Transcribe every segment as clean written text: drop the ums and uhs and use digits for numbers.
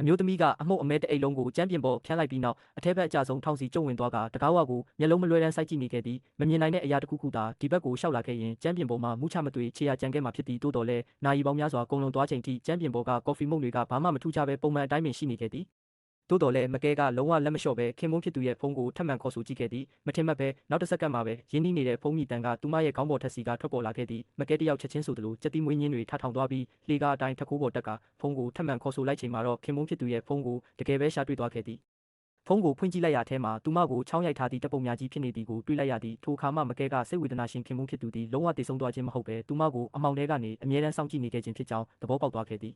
အမျိုးသမီးကအမှုတ်အမဲတအိတ်လုံးကိုကျမ်းပြင်ပေါ်ဖြန်းလိုက်ပြီးနောက်အထက်ဘက်အကျဆုံးထောင်စီကျုံဝင်သွားကတကားဝကိုမျက်လုံးမလွှဲတမ်းစိုက်ကြည့်နေခဲ့သည်မမြင်နိုင်တဲ့အရာတစ်ခုခုသာဒီဘက်ကိုရှောက်လာခဲ့ရင်ကျမ်းပြင်ပေါ်မှာမူးချမသွေခြေရာကြံခဲ့မှာဖြစ်သည်တိုးတော်လဲနာရီပေါင်းများစွာကုန်လွန်သွားချိန်ထိကျမ်းပြင်ပေါ်ကကော်ဖီမုန့်တွေကဘာမှမထူးခြားပဲပုံမှန်အတိုင်းပင်ရှိနေခဲ့သည်တိုးတော်လဲမကဲကလုံးဝလက်မလျှော့ပဲခင်မုန်းဖြစ်သူရဲ့ဖုန်းကိုထပ်မံခေါ်ဆိုကြည့်ခဲ့သည်မထင်မှတ်ပဲနောက်တစ်စက္ကန့်မှာပဲရင်းနှီးနေတဲ့ဖုန်းမြည်တမ်းကသူမရဲ့ခေါင်းပေါ်ထက်စီကထွက်ပေါ်လာခဲ့သည်မကဲတယောက်ချက်ချင်းဆိုသလိုကြက်တီးမွေးညင်းတွေထထောင်သွားပြီးလေကားအတိုင်းထက်ခိုးပေါ်တက်ကဖုန်းကိုထပ်မံခေါ်ဆိုလိုက်ချိန်မှာတော့ခင်မုန်းဖြစ်သူရဲ့ဖုန်းကိုတကယ်ပဲရှာတွေ့သွားခဲ့သည်ဖုန်းကိုဖွင့်ကြည့်လိုက်ရထဲမှာသူမကိုချောင်းရိုက်ထားသည့်တပ်ပုံများကြီးဖြစ်နေသည်ကိုတွေ့လိုက်ရသည်ထိုအခါမှမကဲကစိတ်ဝေဒနာရှင်ခင်မုန်းဖြစ်သူသည်လုံးဝတည်ဆုံးသွားခြင်းမဟုတ်ပဲသူမကိုအမောင်ထဲကနေအမြဲတမ်းစောင့်ကြည့်နေခဲ့ခြင်းဖြစ်ကြောင်းသဘောပေါက်သွားခဲ့သည်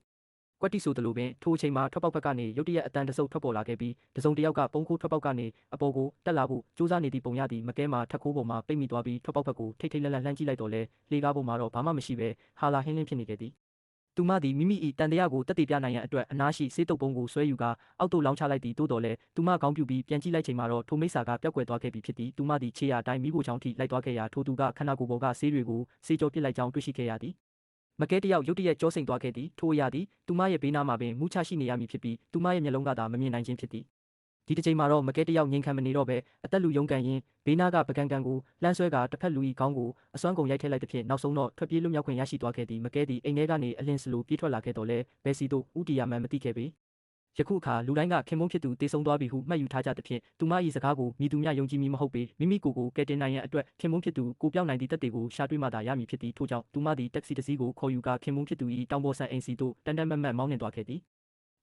ကွက်တိဆိုသလိုပင်ထိုအချိန်မှာထွက်ပေါက်ဘက်ကနေရုတ်တရက်အတန်တဆုပ်ထွက်ပေါ်လာခဲ့ပြီးတစုံတစ်ယောက်ကပုံခိုးထွက်ပေါက်ကနေအပေါ်ကိုတက်လာဖို့စူးစမ်းနေသည့်ပုံရသည်မကဲမှာထက်ခိုးပေါ်မှာပိတ်မိသွားပြီးထွက်ပေါက်ဘက်ကိုထိတ်ထိတ်လန့်လန့်လှမ်းကြည့်လိုက်တော့လဲလေကားပေါ်မှာတော့ဘာမှမရှိပဲဟာလာဟင်းလင်းဖြစ်နေခဲ့သည်သူမသည်မိမိ၏တန်တရားကိုတက်တည်ပြနိုင်ရန်အတွက်အနားရှိစေးတုပ်ပုံးကိုဆွဲယူကာအောက်သို့လောင်းချလိုက်သည်တိုးတော်လဲသူမခေါင်းပြူပြီးပြန်ကြည့်လိုက်ချိန်မှာတော့ထိုမိစ္ဆာကပျောက်ကွယ်သွားခဲ့ပြီဖြစ်သည်သူမသည်ခြေရာအတိုင်းမိဖို့ချောင်းထိလိုက်သွားခဲ့ရာထိုသူကခန္ဓာကိုယ်ပေါ်ကဆေးတွေကိုဆေးကြောပစ်လိုက်ကြောင်းတွေ့ရှိခဲ့ရသည်မကဲတယောက်ရုတ်တရက်ကြောစိမ်သွားခဲ့သည်ထိုအရာသည်သူမရဲ့ဘေးနားမှာပင်မူးချရှိနေရမည်ဖြစ်ပြီးသူမရဲ့မျက်လုံးကသာမမြင်နိုင်ခြင်းဖြစ်သည်ဒီတစ်ချိန်မှာတော့မကဲတယောက်ငြိမ်ခံမနေတော့ပဲအသက်လူယုံကန်ရင်ဘေးနားကပကံကန်ကိုလှမ်းဆွဲကတစ်ဖက်လူ၏ခေါင်းကိုအစွမ်းကုန်ရိုက်ထည့်လိုက်သဖြင့်နောက်ဆုံးတော့ထွက်ပြေးလွတ်မြောက်ခွင့်ရရှိသွားခဲ့သည်မကဲသည်အိမ်ထဲကနေအလင်းစလိုပြေးထွက်လာခဲ့တော့လဲဘယ်စီတို့ဥတီယာမှန်မသိခဲ့ပေယခုအခါလူတိုင်းကခင်မုန်းဖြစ်သူတေဆုံးသွားပြီဟုမှတ်ယူထားကြသဖြင့်သူမ၏စကားကိုမိသူများယုံကြည်မည်မဟုတ်ပေမိမိကိုယ်ကယ်တင်နိုင်ရန်အတွက်ခင်မုန်းဖြစ်သူကိုပြောင်းနိုင်သည့်တက်တွေကိုရှာတွေ့မှသာရမည်ဖြစ်သည်ထို့ကြောင့်သူမသည်တက္ကစီတစ်စီးကိုခေါ်ယူကာခင်မုန်းဖြစ်သူ၏တောင်ပေါ်ဆန်အိမ်စီသို့တန်တန်မတ်မတ်မောင်းနှင်သွားခဲ့သည်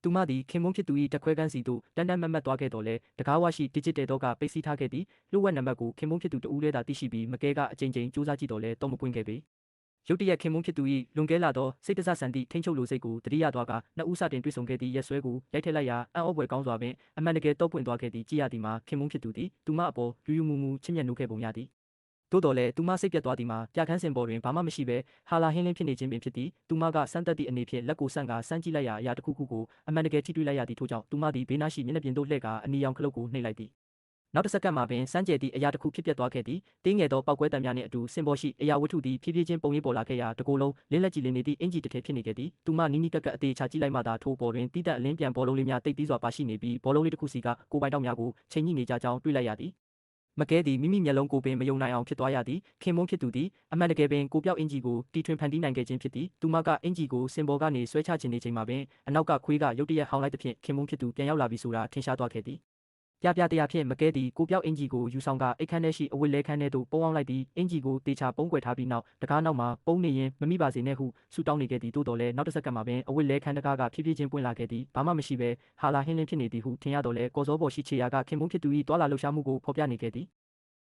သူမသည်ခင်မုန်းဖြစ်သူ၏တက်ခွဲကန်းစီသို့တန်တန်မတ်မတ်သွားခဲ့တော်လဲတကားဝရှိဒီဂျစ်တယ်တော့ကပိတ်စီးထားခဲ့သည်လျှို့ဝှက်နံပါတ်ကိုခင်မုန်းဖြစ်သူတဦးတည်းသာသိရှိပြီးမကဲကအကြိမ်ကြိမ်စူးစမ်းကြည့်တော်လဲတော့မပွင့်ခဲ့ပေရုတ်တရက်ခင်မုန်းဖြစ်သူ၏လွန်ကဲလာသောစိတ်တဆဆန်သည့်ထိန်ချုပ်လိုစိတ်ကိုတတိယသွားကနှစ်ဦးစတင်တွေ့ဆုံခဲ့သည့်ရက်စွဲကိုရိုက်ထည့်လိုက်ရာအံ့ဩဖွယ်ကောင်းစွာပင်အမှန်တကယ်တော့ပွင့်သွားခဲ့သည်ကြည်ရသည်မှာခင်မုန်းဖြစ်သူသည်သူမအပေါ်လူယူမူမူချစ်မြတ်နိုးခဲ့ပုံရသည်သို့တော်လဲသူမစိတ်ပြတ်သွားသည်မှာပြခန်းစင်ပေါ်တွင်ဘာမှမရှိပဲဟာလာဟင်းလင်းဖြစ်နေခြင်းပင်ဖြစ်သည်သူမကစမ်းသက်သည့်အနေဖြင့်လက်ကိုဆန့်ကာစမ်းကြည့်လိုက်ရာအရာတစ်ခုခုကိုအမှန်တကယ်ထိတွေ့လိုက်ရသည်ထို့ကြောင့်သူမသည်ဘေးနားရှိမျက်နှာပြင်သို့လှည့်ကာအနီရောင်ခလုတ်ကိုနှိပ်လိုက်သည်နောက်တစ်စက္ကန့်မှာပင်စမ်းကြယ်သည့်အရာတစ်ခုဖြစ်ပျက်သွားခဲ့သည်တင်းငယ်သောပောက်ကွဲတံများနှင့်အတူစင်ပေါ်ရှိအရာဝတ္ထုသည်ဖြည်းဖြည်းချင်းပုံရိပ်ပေါ်လာခဲ့ရာတကိုယ်လုံးလင်းလက်ကြည်လင်းနေသည့်အင်ဂျီတစ်ထည်ဖြစ်နေခဲ့သည်သူမနီးနီးကပ်ကပ်အသေးချာကြည့်လိုက်မှသာထိုပေါ်တွင်တီးတက်အလင်းပြန်ဘောလုံးလေးများတိတ်သီးစွာပါရှိနေပြီးဘောလုံးလေးတစ်ခုစီကကိုယ်ပိုင်တောက်များကိုချိန်ညှိနေကြကြောင်းတွေ့လိုက်ရသည်မကဲသည်မိမိမျက်လုံးကိုပင်မယုံနိုင်အောင်ဖြစ်သွားရသည်ခင်မုန်းဖြစ်သူသည်အမှန်တကယ်ပင်ကိုပြောက်အင်ဂျီကိုတီထွင်ဖန်တီးနိုင်ခဲ့ခြင်းဖြစ်သည်သူမကအင်ဂျီကိုစင်ပေါ်ကနေဆွဲချခြင်းနေချိန်မှာပင်အနောက်ကခွေးကရုတ်တရက်ဟောင်းလိုက်သဖြင့်ခင်မုန်းဖြစ်သူပြန်ရောက်လာပြီဆိုတာထင်ရှားသွားခဲ့သည်ပြပြတရားဖြင့်မကဲသည်ကိုပြောက်အင်ဂျီကိုယူဆောင်ကအိတ်ခမ်းထဲရှိအဝတ်လဲခမ်းထဲသို့ပုံအောင်လိုက်သည်အင်ဂျီကိုတေချာပုံးကွယ်ထားပြီးနောက်တကားနောက်မှာပုံးနေရင်မမိပါစေနဲ့ဟုဆူတောင်းနေခဲ့သည်တိုးတော်လဲနောက်တစ်စက္ကန့်မှာပင်အဝတ်လဲခမ်းတကားကဖြည်းဖြည်းချင်းပွင့်လာခဲ့သည်ဘာမှမရှိပဲဟာလာဟင်းလင်းဖြစ်နေသည်ဟုထင်ရတော့လဲကော်စောပေါ်ရှိချေရာကခင်မုန်းဖြစ်သူ၏တွာလာလှုပ်ရှားမှုကိုဖော်ပြနေခဲ့သည်